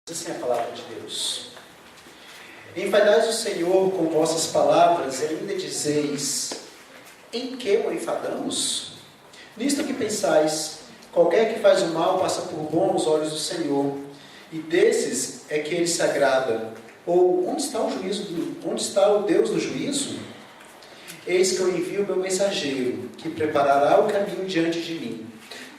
Assim é a palavra de Deus. Enfadais o Senhor com vossas palavras, e ainda dizeis: em que o enfadamos? Nisto que pensais: qualquer que faz o mal passa por bom aos olhos do Senhor, e desses é que ele se agrada. Ou onde está o juízo? Onde está o Deus do juízo? Eis que eu envio o meu mensageiro, que preparará o caminho diante de mim.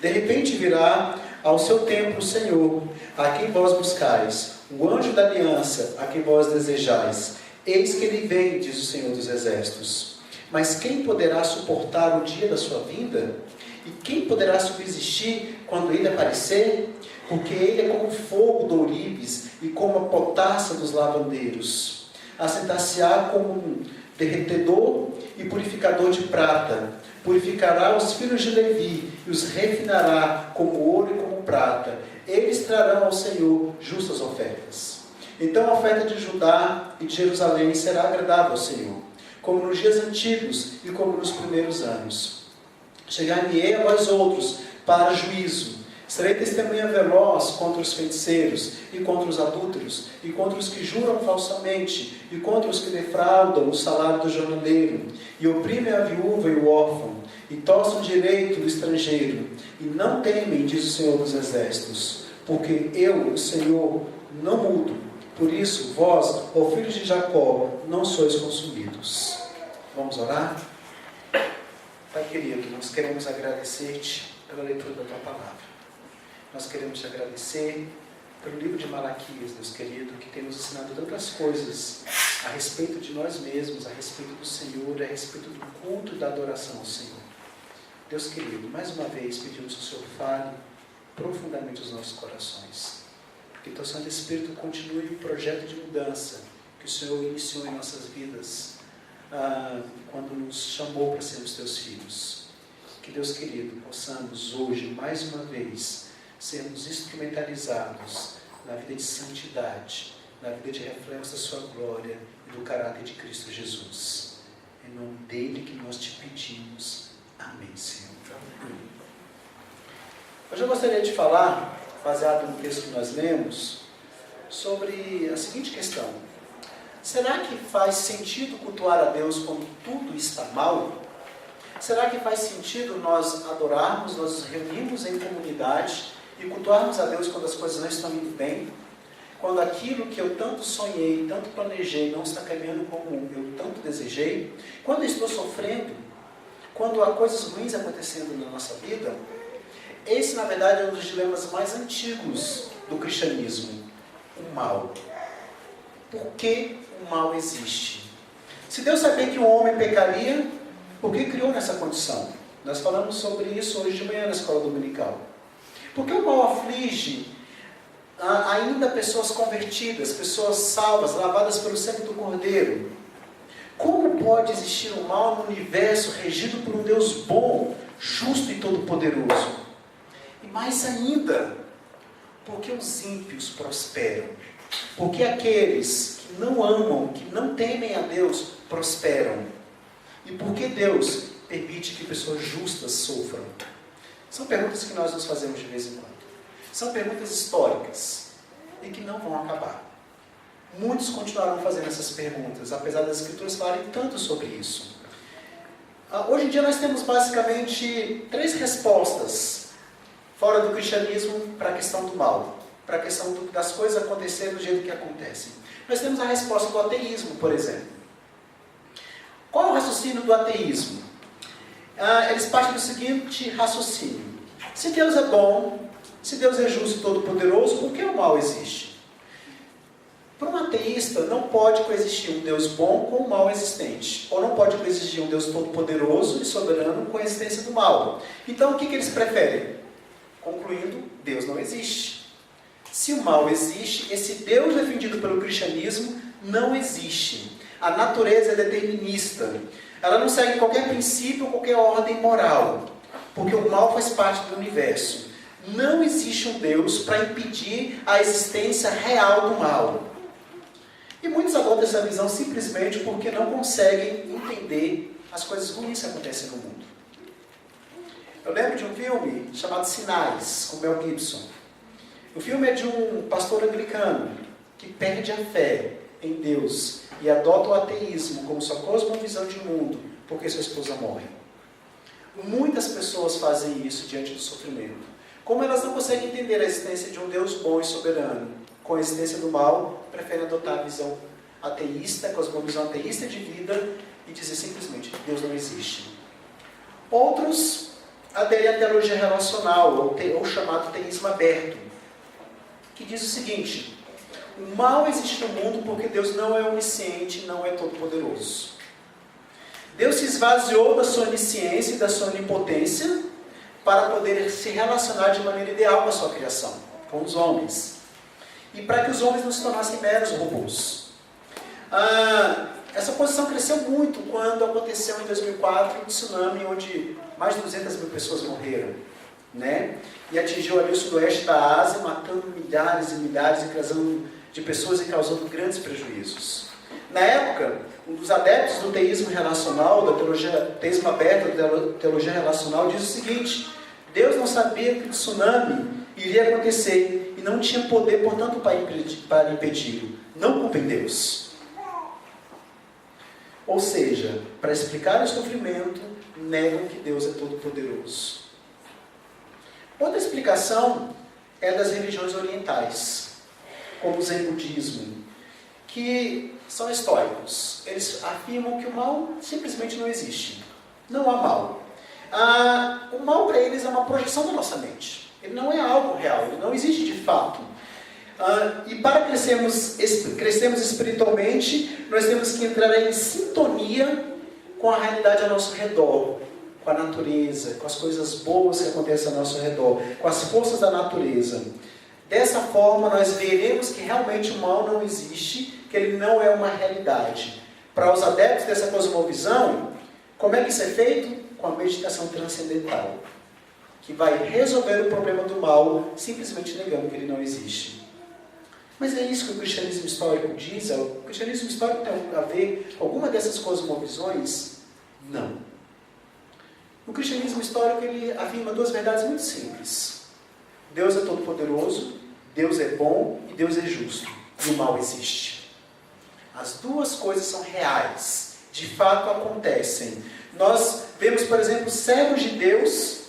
De repente virá ao seu tempo o Senhor, a quem vós buscais, o anjo da aliança, a quem vós desejais. Eis que ele vem, diz o Senhor dos Exércitos. Mas quem poderá suportar o dia da sua vinda? E quem poderá subsistir quando ele aparecer? Porque ele é como o fogo do ourives e como a potassa dos lavandeiros. Assentar-se-á como um derretedor e purificador de prata. Purificará os filhos de Levi e os refinará como ouro e como prata. Eles trarão ao Senhor justas ofertas. Então a oferta de Judá e de Jerusalém será agradável ao Senhor, como nos dias antigos e como nos primeiros anos. Chegar-me-ei a vós outros para juízo. Serei testemunha veloz contra os feiticeiros, e contra os adúlteros, e contra os que juram falsamente, e contra os que defraudam o salário do jornaleiro, e oprimem a viúva e o órfão, e torcem o direito do estrangeiro, e não temem, diz o Senhor dos Exércitos, porque eu, o Senhor, não mudo. Por isso, vós, ó filhos de Jacó, não sois consumidos. Vamos orar? Pai querido, nós queremos agradecer-te pela leitura da tua palavra. Nós queremos te agradecer pelo livro de Malaquias, Deus querido, que tem nos ensinado tantas coisas a respeito de nós mesmos, a respeito do Senhor, a respeito do culto e da adoração ao Senhor. Deus querido, mais uma vez pedimos que o Senhor fale profundamente os nossos corações. Que teu Santo Espírito continue o projeto de mudança que o Senhor iniciou em nossas vidas quando nos chamou para sermos teus filhos. Que Deus querido, possamos hoje, mais uma vez, sermos instrumentalizados na vida de santidade, na vida de reflexo da sua glória e do caráter de Cristo Jesus. Em nome dele que nós te pedimos. Amém, Senhor. Hoje eu gostaria de falar, baseado no texto que nós lemos, sobre a seguinte questão: será que faz sentido cultuar a Deus quando tudo está mal? Será que faz sentido nós adorarmos, nós nos reunirmos em comunidade e cultuarmos a Deus quando as coisas não estão indo bem? Quando aquilo que eu tanto sonhei, tanto planejei, não está caminhando como eu tanto desejei? Quando eu estou sofrendo? Quando há coisas ruins acontecendo na nossa vida? Esse, na verdade, é um dos dilemas mais antigos do cristianismo. O mal. Por que o mal existe? Se Deus sabia que o homem pecaria, por que criou nessa condição? Nós falamos sobre isso hoje de manhã na escola dominical. Por que o mal aflige ainda pessoas convertidas, pessoas salvas, lavadas pelo sangue do Cordeiro? Como pode existir o mal no universo regido por um Deus bom, justo e todo-poderoso? E mais ainda, por que os ímpios prosperam? Por que aqueles que não amam, que não temem a Deus, prosperam? E por que Deus permite que pessoas justas sofram? São perguntas que nós nos fazemos de vez em quando. São perguntas históricas e que não vão acabar. Muitos continuarão fazendo essas perguntas, apesar das Escrituras falarem tanto sobre isso. Hoje em dia nós temos basicamente 3 respostas fora do cristianismo para a questão do mal, para a questão das coisas acontecerem do jeito que acontecem. Nós temos a resposta do ateísmo, por exemplo. Qual é o raciocínio do ateísmo? Eles partem do seguinte raciocínio: se Deus é bom, se Deus é justo e todo-poderoso, por que o mal existe? Para um ateísta, não pode coexistir um Deus bom com o mal existente. Ou não pode coexistir um Deus todo-poderoso e soberano com a existência do mal. Então, o que eles preferem? Concluindo, Deus não existe. Se o mal existe, esse Deus defendido pelo cristianismo não existe. A natureza é determinista. Ela não segue qualquer princípio ou qualquer ordem moral. Porque o mal faz parte do universo. Não existe um Deus para impedir a existência real do mal. E muitos adotam essa visão simplesmente porque não conseguem entender as coisas ruins que acontecem no mundo. Eu lembro de um filme chamado Sinais, com Mel Gibson. O filme é de um pastor anglicano que perde a fé em Deus e adota o ateísmo como sua cosmovisão de mundo porque sua esposa morre. Muitas pessoas fazem isso diante do sofrimento. Como elas não conseguem entender a existência de um Deus bom e soberano, com a existência do mal, preferem adotar a visão ateísta, a cosmovisão ateísta de vida e dizer simplesmente, Deus não existe. Outros aderem à teologia relacional, ou chamado teísmo aberto, que diz o seguinte: o mal existe no mundo porque Deus não é onisciente, não é todo-poderoso. Deus se esvaziou da sua onisciência e da sua onipotência para poder se relacionar de maneira ideal com a sua criação, com os homens. E para que os homens não se tornassem meros robôs. Essa posição cresceu muito quando aconteceu em 2004 um tsunami onde mais de 200 mil pessoas morreram, né? E atingiu ali o sudoeste da Ásia, matando milhares e milhares de pessoas e causando grandes prejuízos. Na época, um dos adeptos do teísmo relacional, da teísmo aberto, da teologia relacional, diz o seguinte: Deus não sabia que o tsunami iria acontecer e não tinha poder, portanto, para impedi-lo. Não culpem Deus. Ou seja, para explicar o sofrimento, negam que Deus é todo-poderoso. Outra explicação é das religiões orientais, como o Zen budismo, que são estoicos. Eles afirmam que o mal simplesmente não existe. Não há mal. O mal para eles é uma projeção da nossa mente. Ele não é algo real, ele não existe de fato. E para crescermos espiritualmente, nós temos que entrar em sintonia com a realidade ao nosso redor, com a natureza, com as coisas boas que acontecem ao nosso redor, com as forças da natureza. Dessa forma, nós veremos que realmente o mal não existe, que ele não é uma realidade. Para os adeptos dessa cosmovisão, como é que isso é feito? Com a meditação transcendental, que vai resolver o problema do mal, simplesmente negando que ele não existe. Mas é isso que o cristianismo histórico diz? O cristianismo histórico tem a ver com alguma dessas cosmovisões? Não. O cristianismo histórico ele afirma duas verdades muito simples. Deus é todo-poderoso, Deus é bom e Deus é justo. E o mal existe. As duas coisas são reais. De fato acontecem. Nós vemos, por exemplo, servos de Deus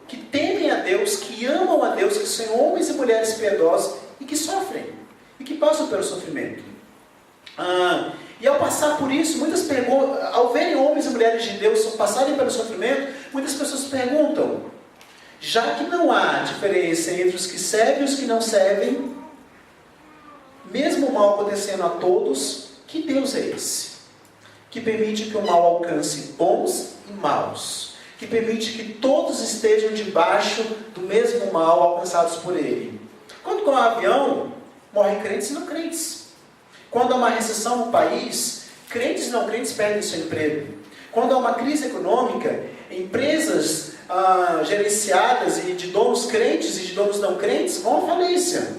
que temem a Deus, que amam a Deus, que são homens e mulheres piedosos e que sofrem, e que passam pelo sofrimento. E ao passar por isso, ao verem homens e mulheres de Deus passarem pelo sofrimento, muitas pessoas perguntam, já que não há diferença entre os que servem e os que não servem, mesmo o mal acontecendo a todos, que Deus é esse? Que permite que o mal alcance bons e maus, que permite que todos estejam debaixo do mesmo mal alcançados por ele. Quando com um avião, morrem crentes e não crentes. Quando há uma recessão no país, crentes e não crentes perdem seu emprego. Quando há uma crise econômica, empresas gerenciadas e de donos crentes e de donos não crentes vão à falência.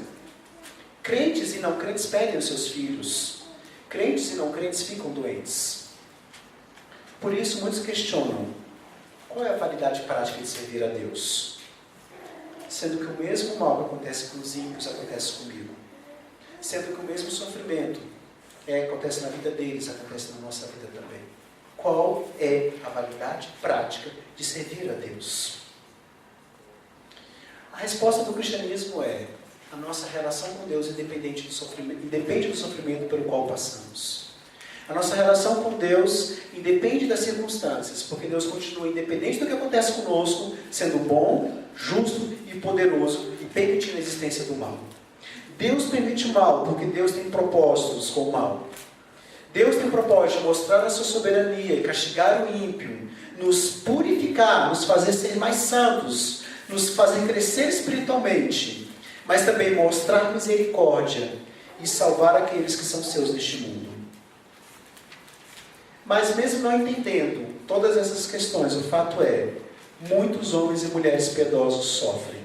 Crentes e não crentes perdem os seus filhos. Crentes e não crentes ficam doentes. Por isso, muitos questionam, qual é a validade prática de servir a Deus? Sendo que o mesmo mal que acontece com os ímpios acontece comigo. Sendo que o mesmo sofrimento que acontece na vida deles acontece na nossa vida também. Qual é a validade prática de servir a Deus? A resposta do cristianismo é: a nossa relação com Deus independe do sofrimento pelo qual passamos. A nossa relação com Deus independe das circunstâncias, porque Deus continua independente do que acontece conosco, sendo bom, justo e poderoso e permitindo a existência do mal. Deus permite o mal, porque Deus tem propósitos com o mal. Deus tem o propósito de mostrar a sua soberania e castigar o ímpio, nos purificar, nos fazer ser mais santos, nos fazer crescer espiritualmente, mas também mostrar misericórdia e salvar aqueles que são seus neste mundo. Mas mesmo não entendendo todas essas questões, o fato é, muitos homens e mulheres piedosos sofrem.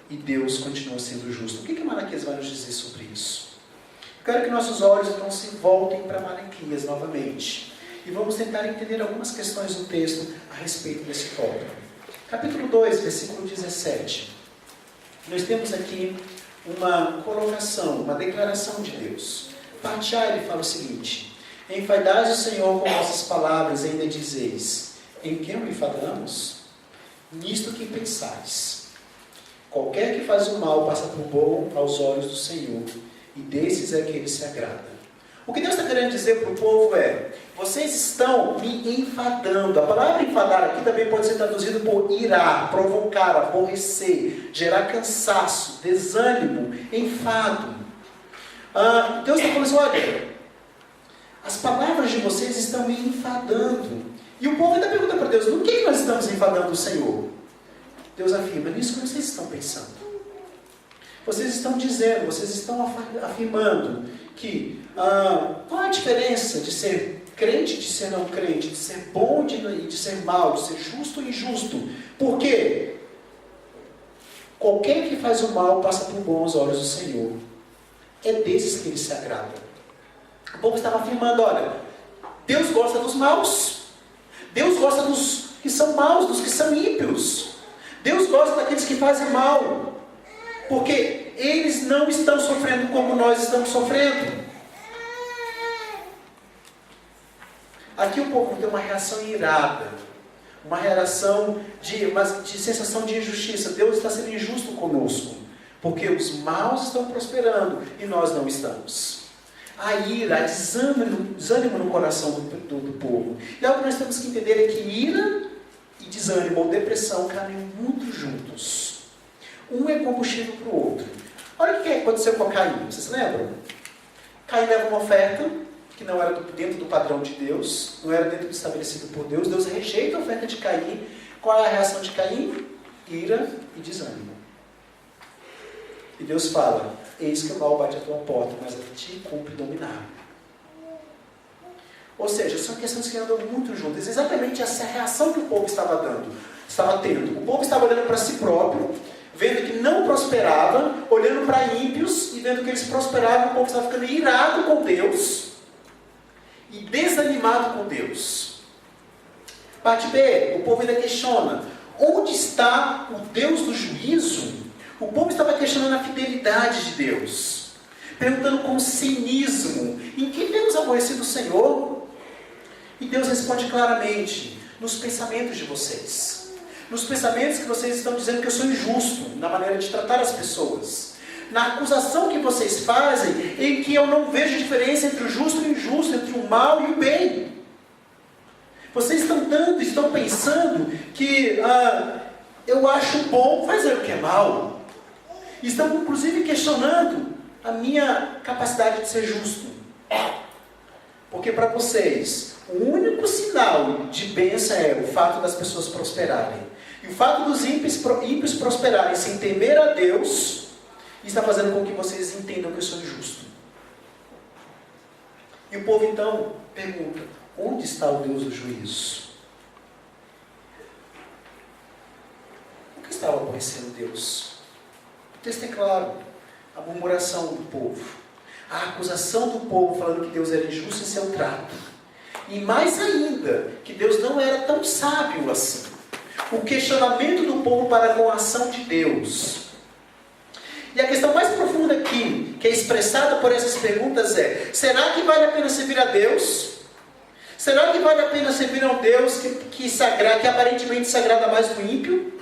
E Deus continua sendo justo. O que Malaquias vai nos dizer sobre isso? Eu quero que nossos olhos então se voltem para Malaquias novamente. E vamos tentar entender algumas questões do texto a respeito desse tópico. Capítulo 2, versículo 17. nós temos aqui uma colocação, uma declaração de Deus. Parte A, ele fala o seguinte: enfadais o Senhor com vossas palavras, ainda dizeis, em quem o enfadamos? Nisto que pensais. Qualquer que faz o mal passa por bom aos olhos do Senhor, e desses é que ele se agrada. O que Deus está querendo dizer para o povo é: vocês estão me enfadando. A palavra enfadar aqui também pode ser traduzida por irar, provocar, aborrecer, gerar cansaço, desânimo, enfado. Deus está falando assim: olha, as palavras de vocês estão me enfadando. E o povo ainda pergunta para Deus: no que nós estamos enfadando o Senhor? Deus afirma: nisso que vocês estão pensando. Vocês estão dizendo, vocês estão afirmando que qual a diferença de ser crente e de ser não crente, de ser bom e de ser mal, de ser justo e injusto. Por quê? Qualquer que faz o mal passa por bom aos olhos do Senhor. É desses que ele se agrada. O povo estava afirmando: olha, Deus gosta dos maus. Deus gosta dos que são maus, dos que são ímpios. Deus gosta daqueles que fazem mal. Porque eles não estão sofrendo como nós estamos sofrendo. Aqui o povo tem uma reação irada, uma reação de sensação de injustiça. Deus está sendo injusto conosco, porque os maus estão prosperando e nós não estamos. A ira, a desânimo no coração do povo. E algo que nós temos que entender é que ira e desânimo ou depressão caminham muito juntos. Um é combustível para o outro. Olha o que aconteceu com Caim. Vocês lembram? Caim leva uma oferta que não era dentro do padrão de Deus, não era dentro do estabelecido por Deus. Deus rejeita a oferta de Caim. Qual é a reação de Caim? Ira e desânimo. E Deus fala: eis que o mal bate à tua porta, mas a ti cumpre dominar. Ou seja, são questões que andam muito juntas. Exatamente essa reação que o povo estava tendo. O povo estava olhando para si próprio, vendo que não prosperava, olhando para ímpios e vendo que eles prosperavam. O povo estava ficando irado com Deus e desanimado com Deus. Parte B, o povo ainda questiona: onde está o Deus do juízo? O povo estava questionando a fidelidade de Deus, perguntando com cinismo: em que temos aborrecido o Senhor? E Deus responde claramente: nos pensamentos de vocês. Nos pensamentos que vocês estão dizendo que eu sou injusto na maneira de tratar as pessoas. Na acusação que vocês fazem, em que eu não vejo diferença entre o justo e o injusto, entre o mal e o bem. Vocês estão pensando que eu acho bom fazer o que é mal. Estão inclusive questionando a minha capacidade de ser justo. Porque para vocês, o único sinal de bênção é o fato das pessoas prosperarem. E o fato dos ímpios prosperarem sem temer a Deus está fazendo com que vocês entendam que eu sou injusto. E o povo então pergunta: onde está o Deus do juízo? O que estava aborrecendo Deus? O texto é claro: a murmuração do povo, a acusação do povo falando que Deus era injusto em seu trato. E mais ainda, que Deus não era tão sábio assim. O questionamento do povo para com a ação de Deus. E a questão mais profunda aqui, que é expressada por essas perguntas é: será que vale a pena servir a Deus? Será que vale a pena servir a um Deus que aparentemente se agrada mais do ímpio?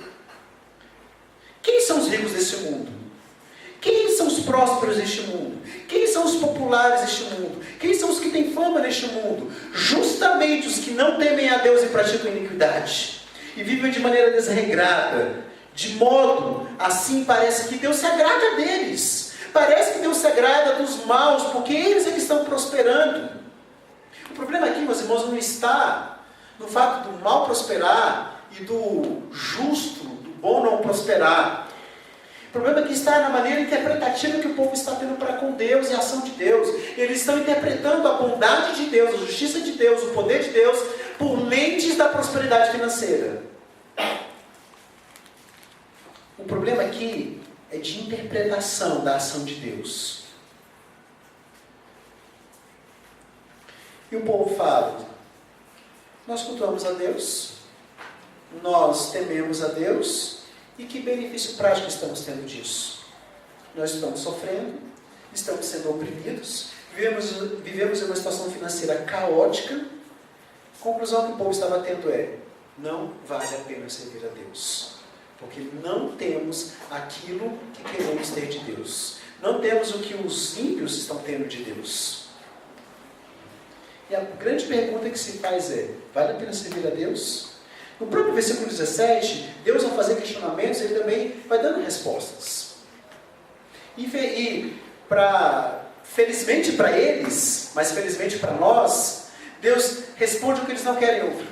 Quem são os ricos desse mundo? Quem são os prósperos deste mundo? Quem são os populares deste mundo? Quem são os que têm fama neste mundo? Justamente os que não temem a Deus e praticam iniquidade. E vivem de maneira desregrada. De modo, assim parece que Deus se agrada deles. Parece que Deus se agrada dos maus, porque eles é que estão prosperando. O problema aqui, meus irmãos, não está no fato do mal prosperar e do justo, do bom não prosperar. O problema aqui está na maneira interpretativa que o povo está tendo para com Deus e a ação de Deus. Eles estão interpretando a bondade de Deus, a justiça de Deus, o poder de Deus, por lentes da prosperidade financeira. O problema aqui é de interpretação da ação de Deus. E o povo fala: nós cultuamos a Deus, nós tememos a Deus, E que benefício prático estamos tendo disso? Nós estamos sofrendo, estamos sendo oprimidos, vivemos em uma situação financeira caótica. A conclusão que o povo estava tendo é: não vale a pena servir a Deus, porque não temos aquilo que queremos ter de Deus. Não temos o que os ímpios estão tendo de Deus. E a grande pergunta que se faz é: vale a pena servir a Deus? No próprio versículo 17, Deus, ao fazer questionamentos, Ele também vai dando respostas. Felizmente para eles, mas felizmente para nós, Deus responde o que eles não querem ouvir.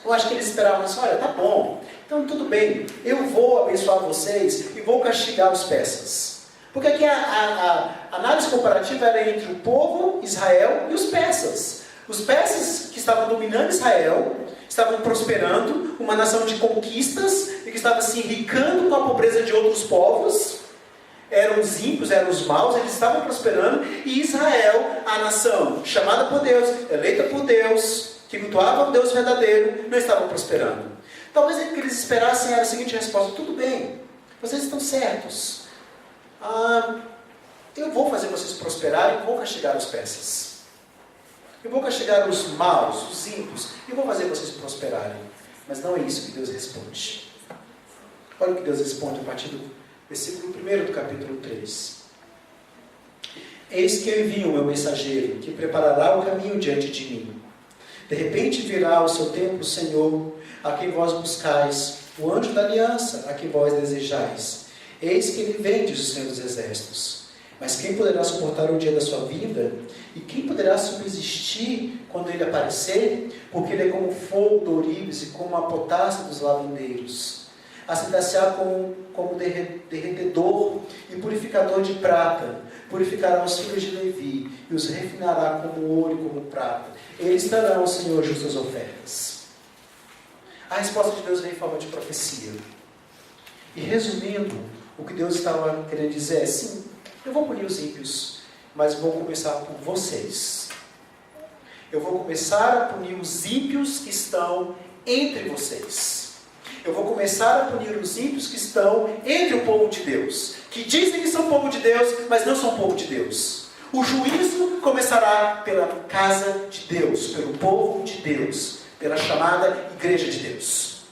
Eu acho que eles esperavam assim: olha, tá bom, então tudo bem, eu vou abençoar vocês e vou castigar os persas. Porque aqui a análise comparativa era entre o povo, Israel, e os persas. Os persas que estavam dominando Israel, estavam prosperando, uma nação de conquistas, e que estava se enricando com a pobreza de outros povos. Eram os ímpios, eram os maus, eles estavam prosperando. E Israel, a nação chamada por Deus, eleita por Deus, que cultuava o Deus verdadeiro, não estavam prosperando. Talvez o que eles esperassem era a seguinte resposta: tudo bem, vocês estão certos. Eu vou fazer vocês prosperarem e vou castigar os persas. Eu vou castigar os maus, os ímpios, e vou fazer vocês prosperarem. Mas não é isso que Deus responde. Olha o que Deus responde a partir do versículo 1 do capítulo 3. Eis que eu envio o meu mensageiro, que preparará o caminho diante de mim. De repente virá ao seu tempo o Senhor, a quem vós buscais, o anjo da aliança, a quem vós desejais. Eis que ele vem, diz o Senhor dos Exércitos. Mas quem poderá suportar o dia da sua vida? E quem poderá subsistir quando ele aparecer? Porque ele é como fogo do ourives e como a potássia dos lavandeiros. Assentar-se-á como derretedor e purificador de prata. Purificará os filhos de Levi e os refinará como ouro e como prata. Eles trarão ao Senhor justas ofertas. A resposta de Deus vem em forma de profecia. E resumindo, o que Deus estava querendo dizer é: sim, eu vou punir os ímpios, mas vou começar por vocês. Eu vou começar a punir os ímpios que estão entre vocês. Eu vou começar a punir os ímpios que estão entre o povo de Deus, que dizem que são povo de Deus, mas não são povo de Deus. O juízo começará pela casa de Deus, pelo povo de Deus, pela chamada igreja de Deus.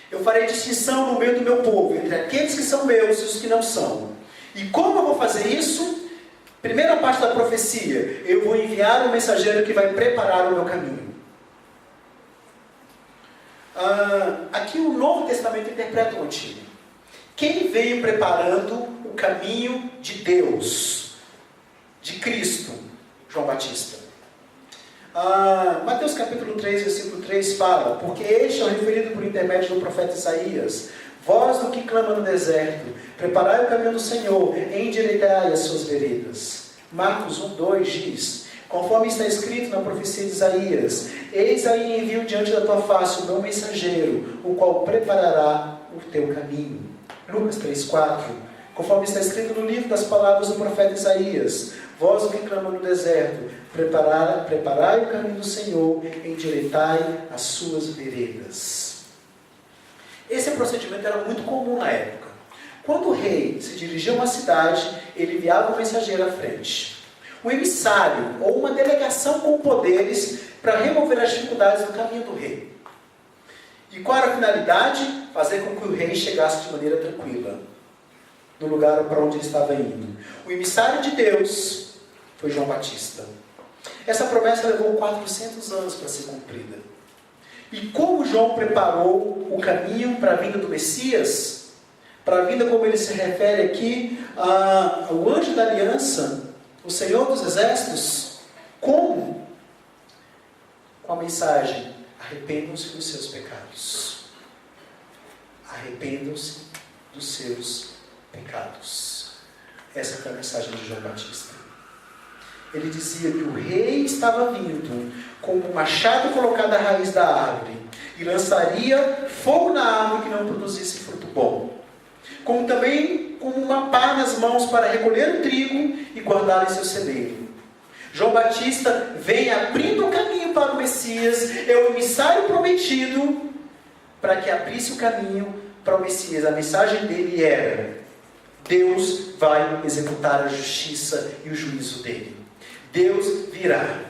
Eu farei distinção no meio do meu povo, entre aqueles que são meus e os que não são. E como eu vou fazer isso? Primeira parte da profecia: eu vou enviar um mensageiro que vai preparar o meu caminho. Aqui o Novo Testamento interpreta o Antigo. Quem veio preparando o caminho de Deus, de Cristo? João Batista. Mateus capítulo 3, versículo 3 fala: porque este é o referido por intermédio do profeta Isaías: voz do que clama no deserto, preparai o caminho do Senhor, endireitai as suas veredas. Marcos 1:2 diz: conforme está escrito na profecia de Isaías: eis aí envio diante da tua face o meu mensageiro, o qual preparará o teu caminho. Lucas 3:4: conforme está escrito no livro das palavras do profeta Isaías: vós o que clama no deserto, preparai o caminho do Senhor, endireitai as suas veredas. Esse procedimento era muito comum na época. Quando o rei se dirigia a uma cidade, ele enviava um mensageiro à frente. Um emissário ou uma delegação com poderes para remover as dificuldades do caminho do rei. E qual era a finalidade? Fazer com que o rei chegasse de maneira tranquila no lugar para onde ele estava indo. O emissário de Deus foi João Batista. Essa promessa levou 400 anos para ser cumprida. E como João preparou o caminho para a vinda do Messias, para a vinda, como ele se refere aqui, ao anjo da aliança, o Senhor dos Exércitos, como? Com a mensagem: arrependam-se dos seus pecados. Arrependam-se dos seus pecados. Essa foi a mensagem de João Batista. Ele dizia que o rei estava vindo com um machado colocado à raiz da árvore e lançaria fogo na árvore que não produzisse fruto bom. Como também com uma pá nas mãos para recolher o trigo e guardar em seu celeiro. João Batista vem abrindo o caminho para o Messias, é o emissário prometido, para que abrisse o caminho para o Messias. A mensagem dele era: Deus vai executar a justiça e o juízo dele. Deus virá.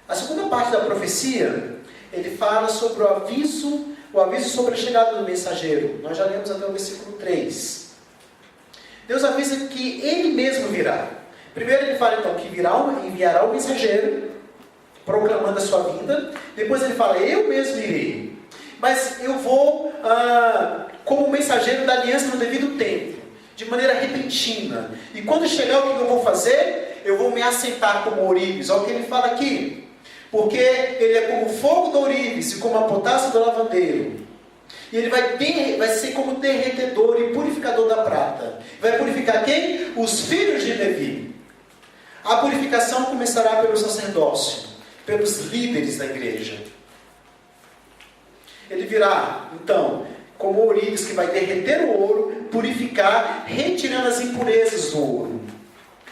A segunda parte da profecia, ele fala sobre o aviso sobre a chegada do mensageiro. Nós já lemos até o versículo 3. Deus avisa que Ele mesmo virá. Primeiro ele fala então que enviará o mensageiro, proclamando a sua vinda. Depois ele fala: eu mesmo irei. Mas eu vou como mensageiro da aliança no devido tempo, de maneira repentina. E quando chegar, o que eu vou fazer? Eu vou me assentar como ourives. Olha o que ele fala aqui. Porque ele é como o fogo do ourives e como a potássia do lavandeiro. E ele vai ser como derretedor e purificador da prata. Vai purificar quem? Os filhos de Levi. A purificação começará pelo sacerdócio, pelos líderes da igreja. Ele virá, então, como ourives que vai derreter o ouro, purificar, retirando as impurezas do ouro.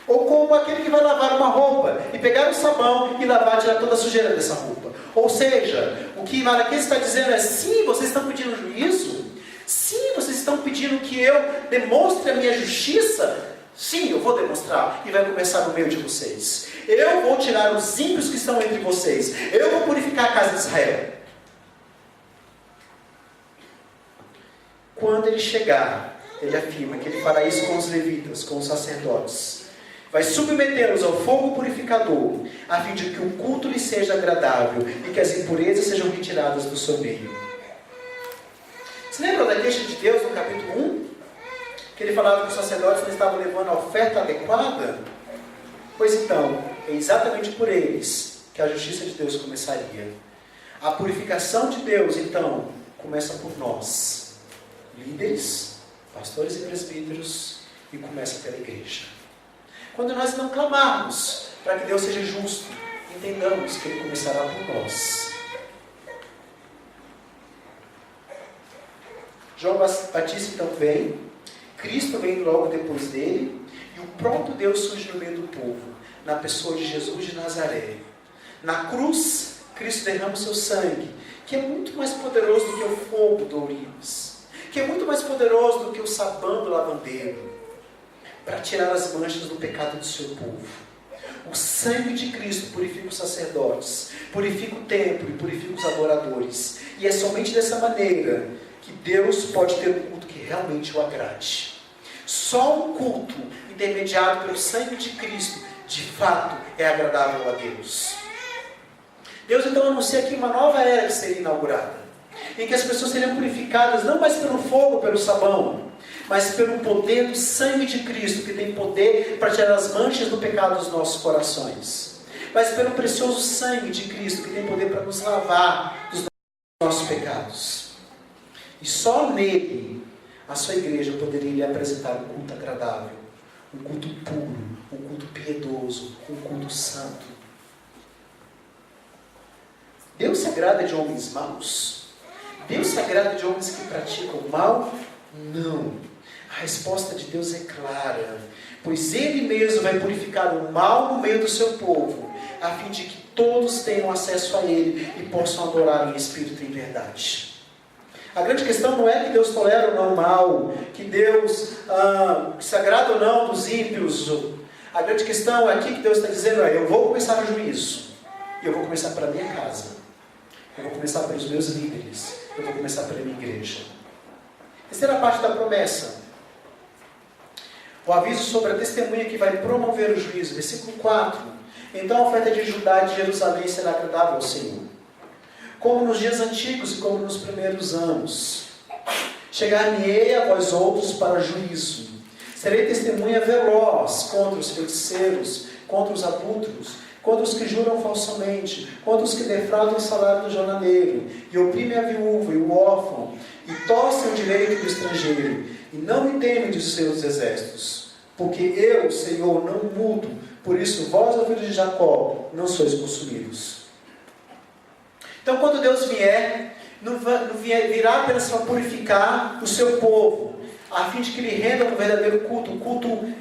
Ou como aquele que vai lavar uma roupa e pegar o sabão e lavar, tirar toda a sujeira dessa roupa. Ou seja, o que Malaquias está dizendo é: sim, vocês estão pedindo juízo? Sim, vocês estão pedindo que eu demonstre a minha justiça? Sim, eu vou demonstrar. E vai começar no meio de vocês. Eu vou tirar os ímpios que estão entre vocês. Eu vou purificar a casa de Israel. Quando ele chegar, ele afirma que ele fará isso com os levitas, com os sacerdotes. Vai submetê-los ao fogo purificador, a fim de que o culto lhe seja agradável e que as impurezas sejam retiradas do seu meio. Se lembra da queixa de Deus no capítulo 1? Que ele falava que os sacerdotes não estavam levando a oferta adequada? Pois então, é exatamente por eles que a justiça de Deus começaria. A purificação de Deus, então, começa por nós, líderes, pastores e presbíteros, e começa pela igreja. Quando nós não clamarmos para que Deus seja justo, entendamos que Ele começará por nós. João Batista então vem, Cristo vem logo depois dele, e o próprio Deus surge no meio do povo, na pessoa de Jesus de Nazaré. Na cruz, Cristo derrama o seu sangue, que é muito mais poderoso do que o fogo do ourives, que é muito mais poderoso do que o sabão do lavandeiro, para tirar as manchas do pecado do seu povo. O sangue de Cristo purifica os sacerdotes, purifica o templo e purifica os adoradores. E é somente dessa maneira que Deus pode ter um culto que realmente o agrade. Só um culto intermediado pelo sangue de Cristo, de fato, é agradável a Deus. Deus então anuncia aqui uma nova era que seria inaugurada, em que as pessoas seriam purificadas não mais pelo fogo, pelo sabão, mas pelo poder do sangue de Cristo, que tem poder para tirar as manchas do pecado dos nossos corações, mas pelo precioso sangue de Cristo, que tem poder para nos lavar dos nossos pecados. E só nele a sua igreja poderia lhe apresentar um culto agradável, um culto puro, um culto piedoso, um culto santo. Deus se agrada de homens maus? Deus se agrada de homens que praticam o mal? Não. A resposta de Deus é clara, pois Ele mesmo vai purificar o mal no meio do seu povo, a fim de que todos tenham acesso a Ele e possam adorar em espírito e em verdade. A grande questão não é que Deus tolera ou não o mal, que Deus se agrada ou não dos ímpios. A grande questão aqui que Deus está dizendo é: eu vou começar o juízo, e eu vou começar pela minha casa, eu vou começar pelos meus líderes, eu vou começar pela minha igreja. Terceira parte da promessa, o aviso sobre a testemunha que vai promover o juízo. Versículo 4. Então a oferta de Judá e de Jerusalém será agradável ao Senhor, como nos dias antigos e como nos primeiros anos. Chegar-me-ei a vós outros para juízo. Serei testemunha veloz contra os feiticeiros, contra os adúlteros, contra os que juram falsamente, contra os que defraudam o salário do jornaleiro, e oprimem a viúva e o órfão, e torcem o direito do estrangeiro, e não me temem de seus exércitos, porque eu, Senhor, não mudo, por isso vós, ó filhos de Jacó, não sois consumidos. Então, quando Deus vier, não virá apenas para purificar o seu povo, a fim de que lhe rendam um verdadeiro culto, um culto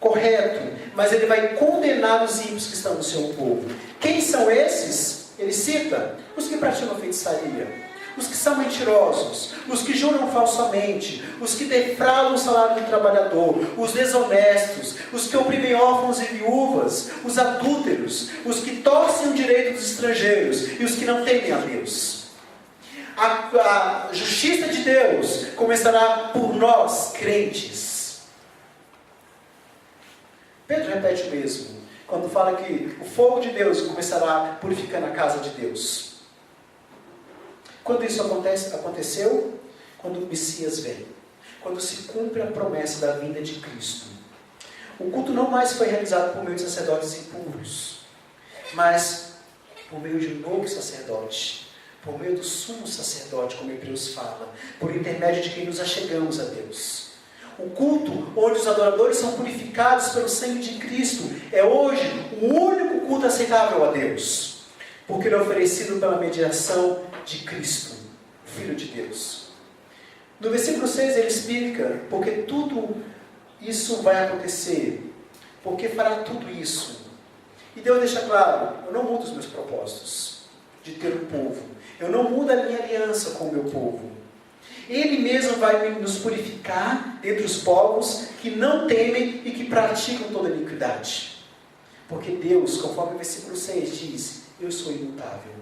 correto, mas Ele vai condenar os ímpios que estão no seu povo. Quem são esses? Ele cita os que praticam feitiçaria, os que são mentirosos, os que juram falsamente, os que defraudam o salário do trabalhador, os desonestos, os que oprimem órfãos e viúvas, os adúlteros, os que torcem o direito dos estrangeiros e os que não temem a Deus. A justiça de Deus começará por nós, crentes. Pedro repete o mesmo, quando fala que o fogo de Deus começará purificando a casa de Deus. Quando isso aconteceu? Quando o Messias vem. Quando se cumpre a promessa da vinda de Cristo. O culto não mais foi realizado por meio de sacerdotes impuros, mas por meio de um novo sacerdote, por meio do sumo sacerdote, como Hebreus fala, por intermédio de quem nos achegamos a Deus. O culto onde os adoradores são purificados pelo sangue de Cristo é hoje o único culto aceitável a Deus, porque ele é oferecido pela mediação de Cristo, Filho de Deus. No versículo 6 ele explica porque tudo isso vai acontecer, porque fará tudo isso. E Deus deixa claro, eu não mudo os meus propósitos de ter um povo, eu não mudo a minha aliança com o meu povo. Ele mesmo vai nos purificar entre os povos que não temem e que praticam toda iniquidade. Porque Deus, conforme o versículo 6 diz, eu sou imutável.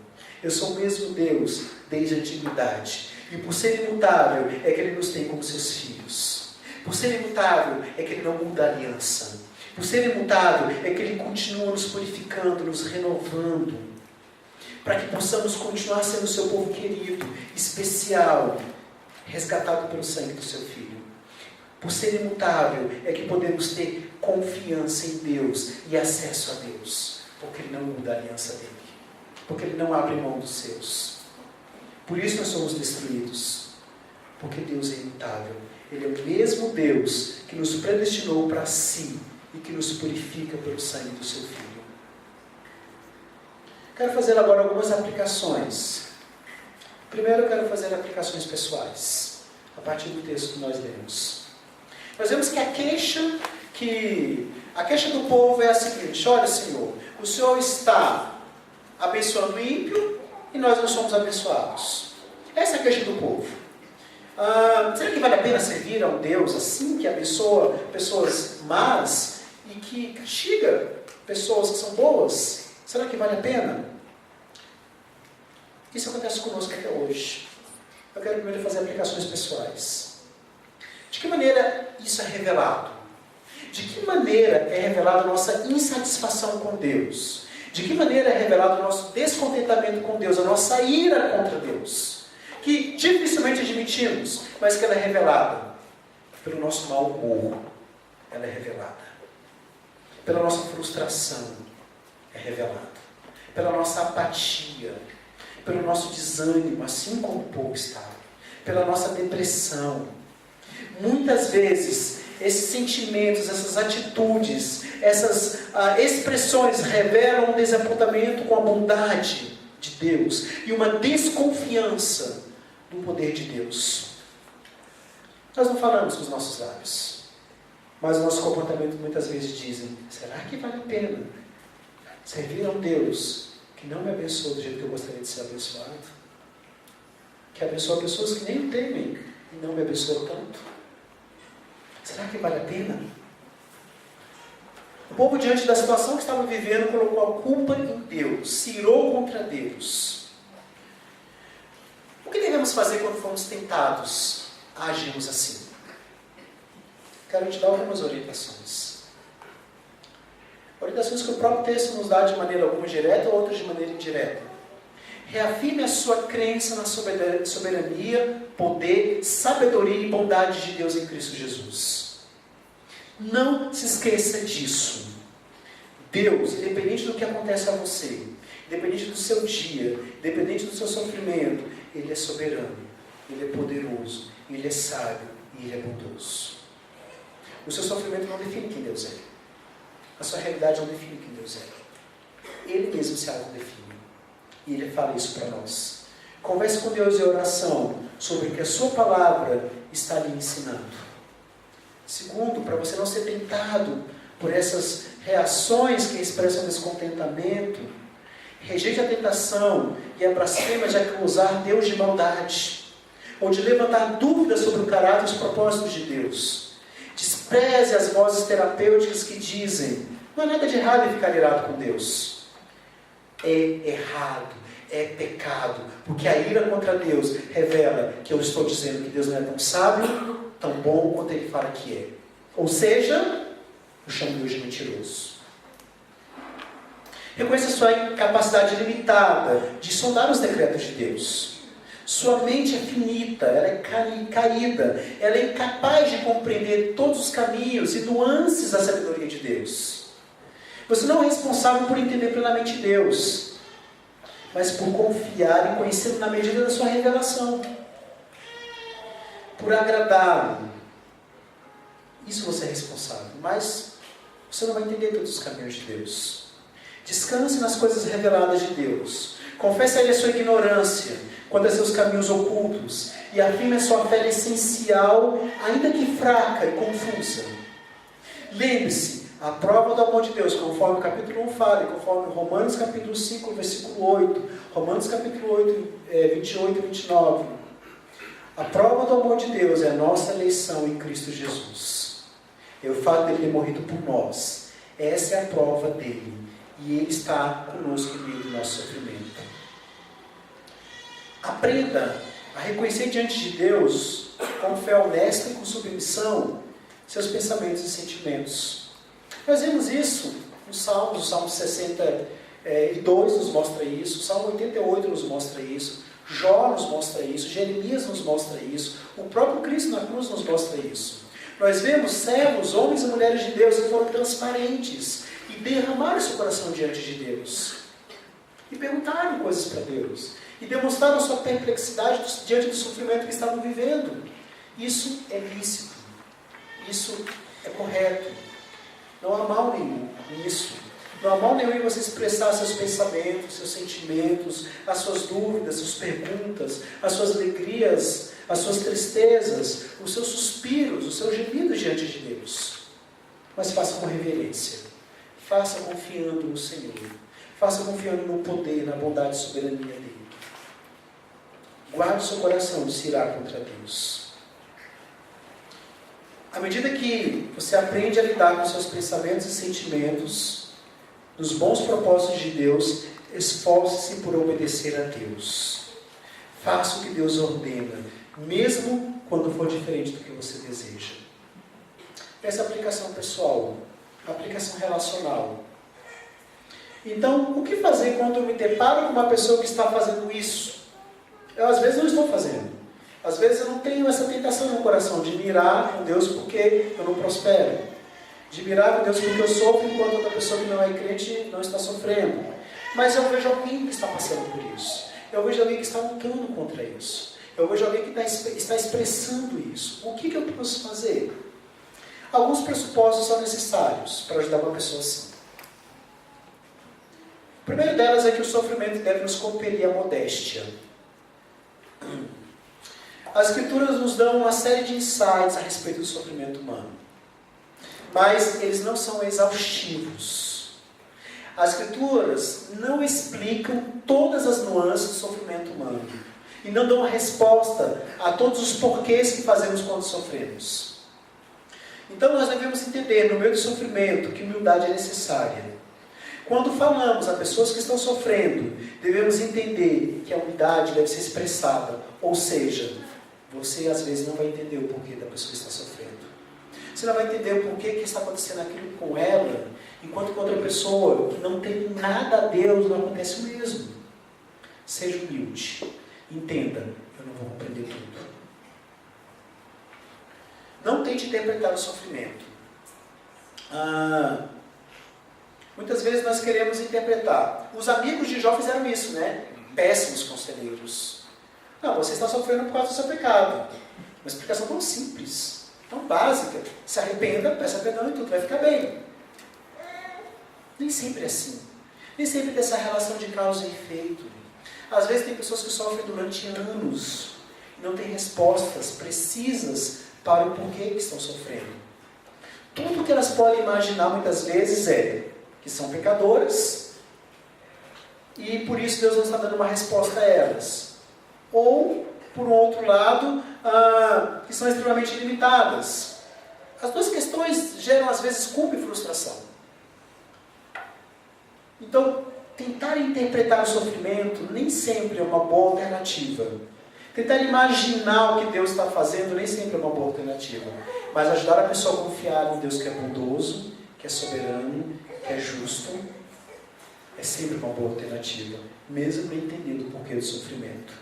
Eu sou o mesmo Deus desde a antiguidade. E por ser imutável é que Ele nos tem como seus filhos. Por ser imutável é que Ele não muda a aliança. Por ser imutável é que Ele continua nos purificando, nos renovando. Para que possamos continuar sendo o seu povo querido, especial, resgatado pelo sangue do seu Filho. Por ser imutável é que podemos ter confiança em Deus e acesso a Deus. Porque Ele não muda a aliança dEle. Porque Ele não abre mão dos seus. Por isso nós somos destruídos. Porque Deus é imutável. Ele é o mesmo Deus que nos predestinou para si e que nos purifica pelo sangue do seu Filho. Quero fazer agora algumas aplicações. Primeiro eu quero fazer aplicações pessoais, a partir do texto que nós lemos. Nós vemos que a queixa do povo é a seguinte: olha, Senhor, o Senhor está abençoando o ímpio e nós não somos abençoados. Essa é a queixa do povo. Será que vale a pena servir a um Deus assim, que abençoa pessoas más e que castiga pessoas que são boas? Será que vale a pena? Isso acontece conosco até hoje. Eu quero primeiro fazer aplicações pessoais. De que maneira isso é revelado? De que maneira é revelada a nossa insatisfação com Deus? De que maneira é revelado o nosso descontentamento com Deus, a nossa ira contra Deus? Que dificilmente admitimos, mas que ela é revelada pelo nosso mau humor. Ela é revelada. Pela nossa frustração. É revelada. Pela nossa apatia. Pelo nosso desânimo, assim como o povo estava. Pela nossa depressão. Muitas vezes, esses sentimentos, essas atitudes, essas expressões revelam um desapontamento com a bondade de Deus e uma desconfiança do poder de Deus. Nós não falamos com os nossos lábios, mas o nosso comportamento muitas vezes dizem: será que vale a pena servir a um Deus que não me abençoa do jeito que eu gostaria de ser abençoado? Que abençoa pessoas que nem o temem e não me abençoam tanto? Será que vale a pena? O povo, diante da situação que estava vivendo, colocou a culpa em Deus, se irou contra Deus. O que devemos fazer quando formos tentados a agirmos assim? Quero te dar algumas orientações. Orientações que o próprio texto nos dá de maneira algumas direta ou outras de maneira indireta. Reafirme a sua crença na soberania, poder, sabedoria e bondade de Deus em Cristo Jesus. Não se esqueça disso. Deus, independente do que acontece a você, independente do seu dia, independente do seu sofrimento, Ele é soberano, Ele é poderoso, Ele é sábio e Ele é bondoso. O seu sofrimento não define quem Deus é. A sua realidade não define quem Deus é. Ele mesmo se autodefine. E Ele fala isso para nós. Converse com Deus em oração sobre o que a sua palavra está lhe ensinando. Segundo, para você não ser tentado por essas reações que expressam descontentamento, Rejeite a tentação e a blasfêmia de acusar Deus de maldade, ou de levantar dúvidas sobre o caráter e os propósitos de Deus. Despreze as vozes terapêuticas que dizem: não há nada de errado em ficar irado com Deus. É errado, é pecado, porque a ira contra Deus revela que eu estou dizendo que Deus não é tão sábio, tão bom quanto Ele fala que é. Ou seja, eu chamo Deus de mentiroso. Reconheça sua capacidade limitada de sondar os decretos de Deus. Sua mente é finita, ela é caída, ela é incapaz de compreender todos os caminhos e nuances da sabedoria de Deus. Você não é responsável por entender plenamente Deus, mas por confiar e conhecê-lo na medida da sua revelação. Por agradá-lo. Isso você é responsável, mas você não vai entender todos os caminhos de Deus. Descanse nas coisas reveladas de Deus. Confesse a Ele a sua ignorância quanto a seus caminhos ocultos e afirme a sua fé essencial, ainda que fraca e confusa. Lembre-se, a prova do amor de Deus, conforme o capítulo 1 fala, conforme Romanos capítulo 5, versículo 8, Romanos capítulo 8, 28 e 29. A prova do amor de Deus é a nossa eleição em Cristo Jesus. É o fato de Ele ter morrido por nós. Essa é a prova dele. E Ele está conosco no meio do nosso sofrimento. Aprenda a reconhecer diante de Deus, com fé honesta e com submissão, seus pensamentos e sentimentos. Nós vemos isso nos Salmos. O Salmo 62 nos mostra isso, o Salmo 88 nos mostra isso, Jó nos mostra isso, Jeremias nos mostra isso, o próprio Cristo na cruz nos mostra isso. Nós vemos servos, homens e mulheres de Deus que foram transparentes e derramaram seu coração diante de Deus. E perguntaram coisas para Deus. E demonstraram sua perplexidade diante do sofrimento que estavam vivendo. Isso é lícito. Isso é correto. Não há mal nenhum nisso. Não há mal nenhum em você expressar seus pensamentos, seus sentimentos, as suas dúvidas, suas perguntas, as suas alegrias, as suas tristezas, os seus suspiros, os seus gemidos diante de Deus. Mas faça com reverência. Faça confiando no Senhor. Faça confiando no poder, na bondade e soberania dEle. Guarde seu coração de se irar contra Deus. À medida que você aprende a lidar com seus pensamentos e sentimentos, nos bons propósitos de Deus, esforce-se por obedecer a Deus. Faça o que Deus ordena, mesmo quando for diferente do que você deseja. Essa é a aplicação pessoal, a aplicação relacional. Então, o que fazer quando eu me deparo com uma pessoa que está fazendo isso? Eu às vezes não estou fazendo. Às vezes eu não tenho essa tentação no coração de mirar com Deus porque eu não prospero. De mirar com Deus porque eu sofro enquanto outra pessoa que não é crente não está sofrendo. Mas eu vejo alguém que está passando por isso. Eu vejo alguém que está lutando contra isso. Eu vejo alguém que está expressando isso. O que eu posso fazer? Alguns pressupostos são necessários para ajudar uma pessoa assim. O primeiro delas é que o sofrimento deve nos compelir à modéstia. As Escrituras nos dão uma série de insights a respeito do sofrimento humano. Mas eles não são exaustivos. As Escrituras não explicam todas as nuances do sofrimento humano. E não dão uma resposta a todos os porquês que fazemos quando sofremos. Então nós devemos entender, no meio do sofrimento, que humildade é necessária. Quando falamos a pessoas que estão sofrendo, devemos entender que a humildade deve ser expressada. Ou seja, você às vezes não vai entender o porquê da pessoa que está sofrendo. Você não vai entender o porquê que está acontecendo aquilo com ela, enquanto com outra pessoa que não tem nada a Deus, não acontece o mesmo. Seja humilde. Entenda, eu não vou compreender tudo. Não tente interpretar o sofrimento. Muitas vezes nós queremos interpretar. Os amigos de Jó fizeram isso, né? Péssimos conselheiros. Não, você está sofrendo por causa do seu pecado. Uma explicação tão simples, tão básica. Se arrependa, peça perdão e tudo vai ficar bem. Nem sempre é assim. Nem sempre tem essa relação de causa e efeito. Às vezes tem pessoas que sofrem durante anos e não têm respostas precisas para o porquê que estão sofrendo. Tudo que elas podem imaginar muitas vezes é que são pecadoras e por isso Deus não está dando uma resposta a elas. Ou, por um outro lado, que são extremamente limitadas. As duas questões geram, às vezes, culpa e frustração. Então, tentar interpretar o sofrimento nem sempre é uma boa alternativa. Tentar imaginar o que Deus está fazendo nem sempre é uma boa alternativa. Mas ajudar a pessoa a confiar em Deus que é bondoso, que é soberano, que é justo, é sempre uma boa alternativa, mesmo não entendendo o porquê do sofrimento.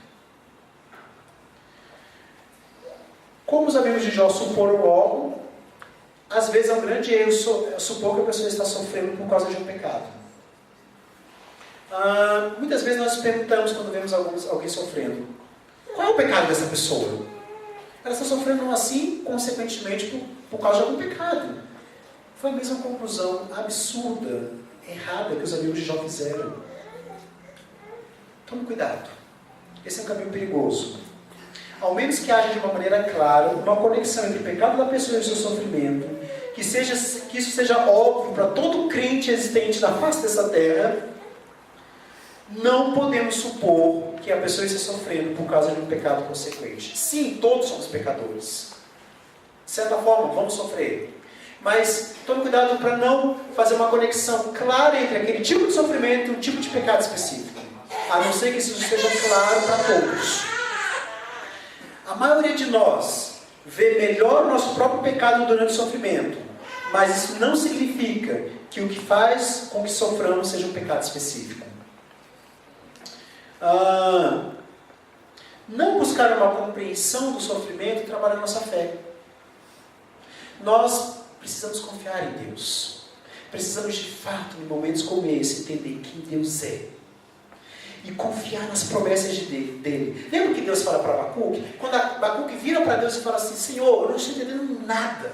Como os amigos de Jó suporam logo, às vezes é um grande erro supor que a pessoa está sofrendo por causa de um pecado. Muitas vezes nós perguntamos quando vemos alguém sofrendo: qual é o pecado dessa pessoa? Ela está sofrendo assim, consequentemente, por causa de algum pecado. Foi a mesma conclusão absurda, errada, que os amigos de Jó fizeram. Tome cuidado. Esse é um caminho perigoso. Ao menos que haja de uma maneira clara uma conexão entre o pecado da pessoa e o seu sofrimento, que isso seja óbvio para todo crente existente na face dessa terra, não podemos supor que a pessoa está sofrendo por causa de um pecado consequente. Sim, todos somos pecadores. De certa forma, vamos sofrer. Mas tome cuidado para não fazer uma conexão clara entre aquele tipo de sofrimento e um tipo de pecado específico. A não ser que isso seja claro para todos. A maioria de nós vê melhor o nosso próprio pecado durante o sofrimento. Mas isso não significa que o que faz com que soframos seja um pecado específico. Não buscar uma compreensão do sofrimento trabalha a nossa fé. Nós precisamos confiar em Deus. Precisamos de fato, em momentos como esse, entender quem Deus é. E confiar nas promessas dele. Lembra o que Deus fala para Abacuque? Quando Abacuque vira para Deus e fala assim: Senhor, eu não estou entendendo nada.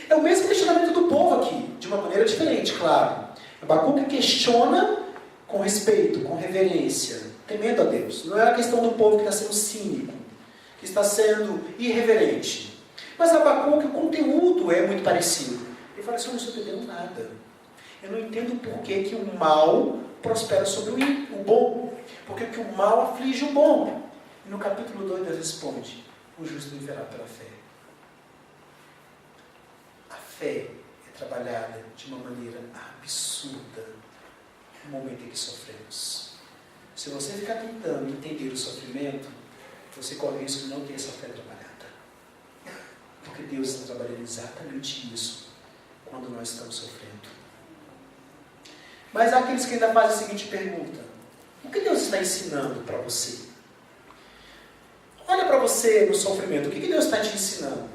É o mesmo questionamento do povo aqui, de uma maneira diferente, claro. Abacuque questiona com respeito, com reverência, temendo a Deus. Não é a questão do povo que está sendo cínico, que está sendo irreverente. Mas Abacuque, o conteúdo é muito parecido. Ele fala assim: eu não estou entendendo nada. Eu não entendo por que o mal prospera sobre o bom. Porque que o mal aflige o bom. E no capítulo 2 Deus responde: o justo viverá pela fé. A fé é trabalhada de uma maneira absurda no momento em que sofremos. Se você ficar tentando entender o sofrimento, você corre o risco de não ter essa fé trabalhada. Porque Deus está trabalhando exatamente isso quando nós estamos sofrendo. Mas há aqueles que ainda fazem a seguinte pergunta: o que Deus está ensinando para você? Olha para você no sofrimento, o que Deus está te ensinando?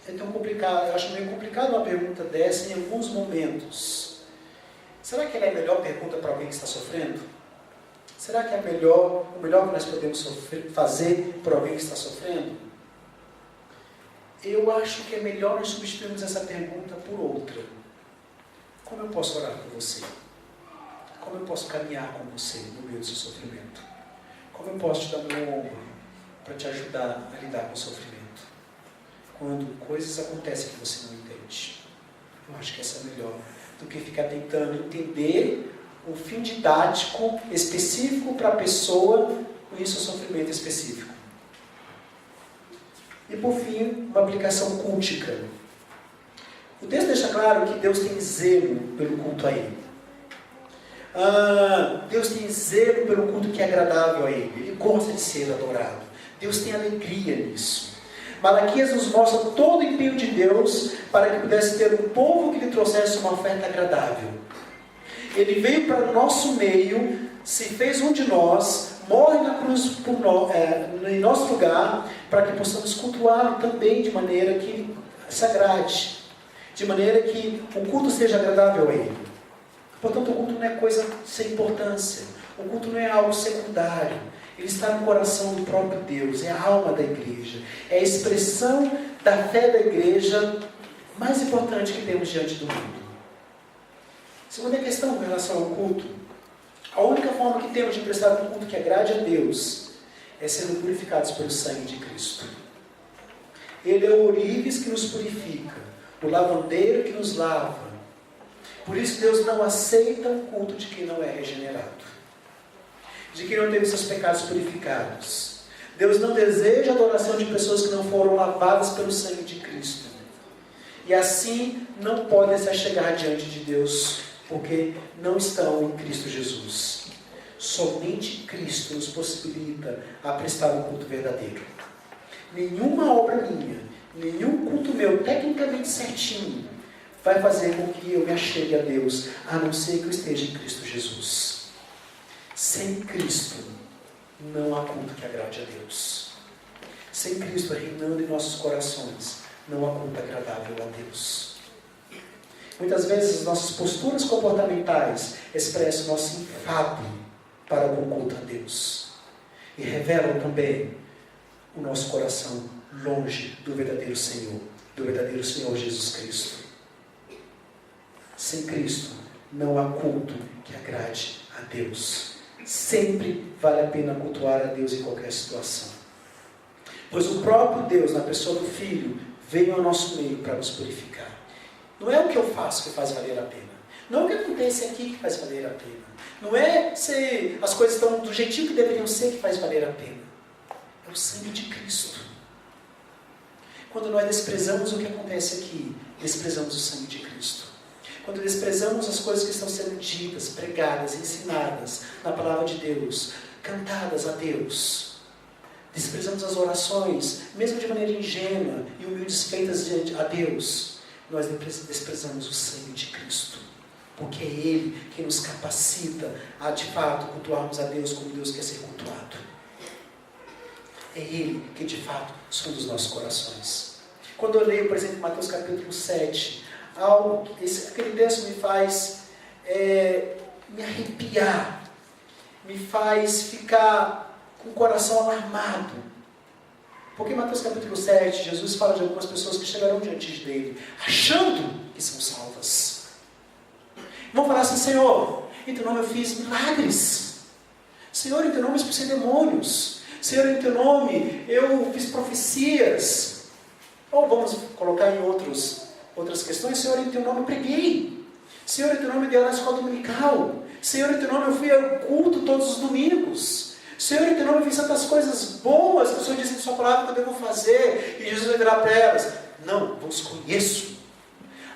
É tão complicado, eu acho meio complicado uma pergunta dessa em alguns momentos. Será que ela é a melhor pergunta para alguém que está sofrendo? Será que é o melhor que nós podemos fazer para alguém que está sofrendo? Eu acho que é melhor nós substituirmos essa pergunta por outra. Como eu posso orar por você? Como eu posso caminhar com você no meio do seu sofrimento? Como eu posso te dar meu ombro para te ajudar a lidar com o sofrimento? Quando coisas acontecem que você não entende. Eu acho que essa é melhor do que ficar tentando entender um fim didático específico para a pessoa com isso, sofrimento específico. E por fim, uma aplicação cultica. O texto deixa claro que Deus tem zelo pelo culto a Ele. Deus tem zelo pelo culto que é agradável a Ele. Ele gosta de ser adorado. Deus tem alegria nisso. Malaquias nos mostra todo o empenho de Deus para que pudesse ter um povo que lhe trouxesse uma oferta agradável. Ele veio para o nosso meio, se fez um de nós, morre na cruz em nosso lugar, para que possamos cultuá-lo também de maneira que se agrade, de maneira que o culto seja agradável a Ele. Portanto, o culto não é coisa sem importância, o culto não é algo secundário, ele está no coração do próprio Deus, é a alma da igreja, é a expressão da fé da igreja mais importante que temos diante do mundo. Segunda questão em relação ao culto: a única forma que temos de prestar um culto que agrade a Deus é sendo purificados pelo sangue de Cristo. Ele é o ourives que nos purifica, o lavandeiro que nos lava. Por isso Deus não aceita um culto de quem não é regenerado, de quem não teve seus pecados purificados. Deus não deseja a adoração de pessoas que não foram lavadas pelo sangue de Cristo. E assim não podem se achegar diante de Deus, porque não estão em Cristo Jesus. Somente Cristo nos possibilita a prestar um culto verdadeiro. Nenhuma obra minha, nenhum culto meu, tecnicamente certinho, vai fazer com que eu me achegue a Deus, a não ser que eu esteja em Cristo Jesus. Sem Cristo, não há culto que agrade a Deus. Sem Cristo reinando em nossos corações, não há culto agradável a Deus. Muitas vezes, nossas posturas comportamentais expressam nosso enfado para algum culto a Deus. E revelam também o nosso coração longe do verdadeiro Senhor Jesus Cristo. Sem Cristo, não há culto que agrade a Deus. Sempre vale a pena cultuar a Deus em qualquer situação. Pois o próprio Deus, na pessoa do Filho, veio ao nosso meio para nos purificar. Não é o que eu faço que faz valer a pena. Não é o que acontece aqui que faz valer a pena. Não é se as coisas estão do jeitinho que deveriam ser que faz valer a pena. É o sangue de Cristo. Quando nós desprezamos o que acontece aqui, desprezamos o sangue de Cristo. Quando desprezamos as coisas que estão sendo ditas, pregadas, ensinadas na palavra de Deus, cantadas a Deus, desprezamos as orações, mesmo de maneira ingênua e humildes feitas a Deus, nós desprezamos o sangue de Cristo. Porque é Ele que nos capacita a, de fato, cultuarmos a Deus como Deus quer ser cultuado. É Ele que, de fato, sonda os nossos corações. Quando eu leio, por exemplo, Mateus capítulo 7, aquele texto me faz me arrepiar, me faz ficar com o coração alarmado. Porque em Mateus capítulo 7, Jesus fala de algumas pessoas que chegarão diante dele, achando que são salvas. Vão falar assim: Senhor, em teu nome eu fiz milagres. Senhor, em teu nome eu expulsei demônios. Senhor, em teu nome eu fiz profecias. Ou vamos colocar em outras questões: Senhor, em teu nome eu preguei. Senhor, em teu nome eu dei aula na escola dominical. Senhor, em teu nome eu fui ao culto todos os domingos. Senhor, em teu nome eu fiz tantas coisas boas que o Senhor disse em sua palavra que eu devo fazer. E Jesus vai virar para elas: não, vos conheço.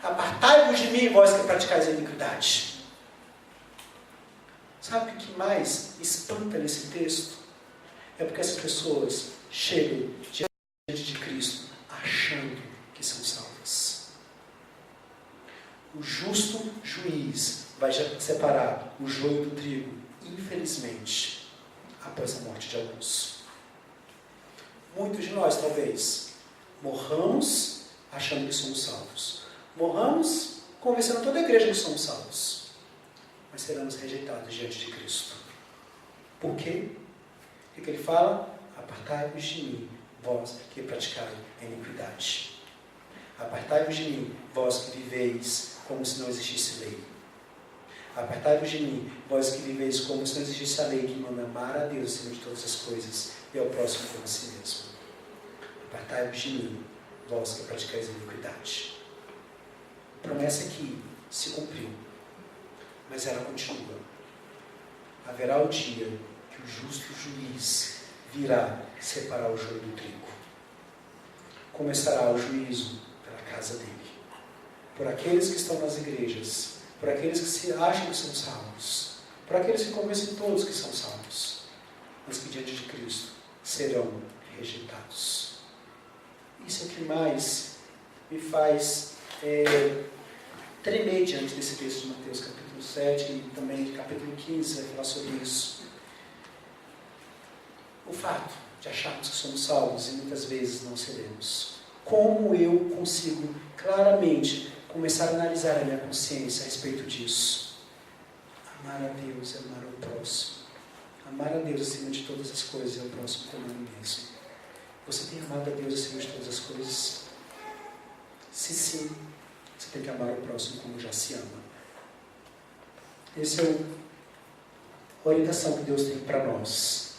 Apartai-vos de mim, vós que praticais a iniquidade. Sabe o que mais espanta nesse texto? É porque as pessoas chegam diante de Cristo achando que são salvas. O justo juiz vai separar o joio do trigo, infelizmente, após a morte de alguns. Muitos de nós, talvez, morramos achando que somos salvos. Morramos convencendo toda a igreja que somos salvos. Mas seremos rejeitados diante de Cristo. Por quê? O que ele fala? Apartai-vos de mim, vós que praticai a iniquidade. Apartai-vos de mim, vós que viveis como se não existisse lei. Apartai-vos de mim, vós que viveis como se não existisse a lei, que manda amar a Deus acima de todas as coisas e ao próximo como a si mesmo. Apartai-vos de mim, vós que praticais a iniquidade. A promessa aqui se cumpriu, mas ela continua. Haverá o dia que o justo juiz virá separar o joio do trigo. Começará o juízo pela casa dele, por aqueles que estão nas igrejas, por aqueles que se acham que são salvos, por aqueles que convencem todos que são salvos, mas que diante de Cristo serão rejeitados. Isso é o que mais me faz tremer diante desse texto de Mateus capítulo 7 e também de capítulo 15, vai falar sobre isso. O fato de acharmos que somos salvos e muitas vezes não seremos. Como eu consigo claramente começar a analisar a minha consciência a respeito disso? Amar a Deus e amar ao próximo. Amar a Deus acima de todas as coisas e ao próximo como a mim mesmo. Você tem amado a Deus acima de todas as coisas? Se sim, você tem que amar o próximo como já se ama. Essa é a orientação que Deus tem para nós.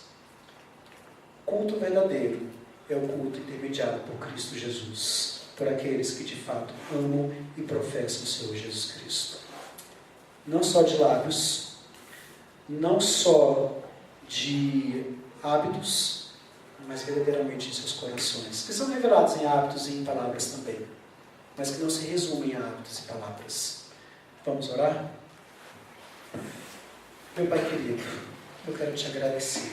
Culto verdadeiro é o culto intermediado por Cristo Jesus, por aqueles que de fato amam e professam o Senhor Jesus Cristo. não só de lábios, não só de hábitos, mas verdadeiramente em seus corações, que são revelados em hábitos e em palavras também, mas que não se resumem a hábitos e palavras. Vamos orar? Meu Pai querido, eu quero te agradecer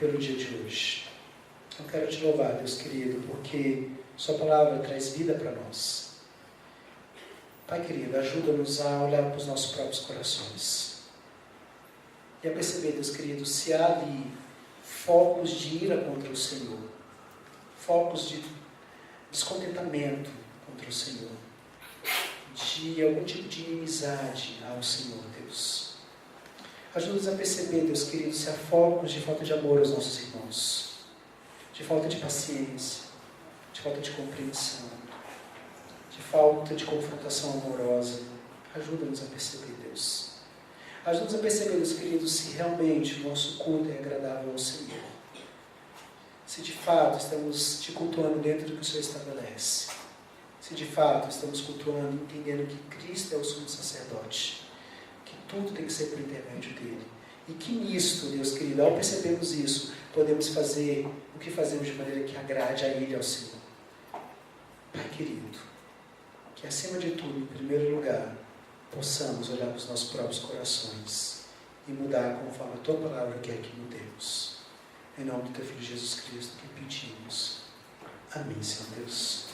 pelo dia de hoje. Eu quero te louvar, Deus querido, porque sua palavra traz vida para nós. Pai querido, ajuda-nos a olhar para os nossos próprios corações e a perceber, Deus querido, se há ali focos de ira contra o Senhor, focos de descontentamento contra o Senhor, de algum tipo de inimizade ao Senhor, Deus. Ajuda-nos a perceber, Deus querido, se há focos de falta de amor aos nossos irmãos, de falta de paciência, de falta de compreensão, de falta de confrontação amorosa. Ajuda-nos a perceber, Deus. Ajuda-nos a perceber, Deus querido, se realmente o nosso culto é agradável ao Senhor. Se de fato estamos te cultuando dentro do que o Senhor estabelece. Se de fato estamos cultuando, entendendo que Cristo é o sumo sacerdote. Que tudo tem que ser por intermédio dele. E que nisto, Deus querido, ao percebermos isso, podemos fazer o que fazemos de maneira que agrade a Ele, ao Senhor. Pai querido, que acima de tudo, em primeiro lugar, possamos olhar para os nossos próprios corações e mudar conforme a Tua palavra quer que mudemos. Em nome do Teu Filho Jesus Cristo que pedimos. Amém, Senhor Deus.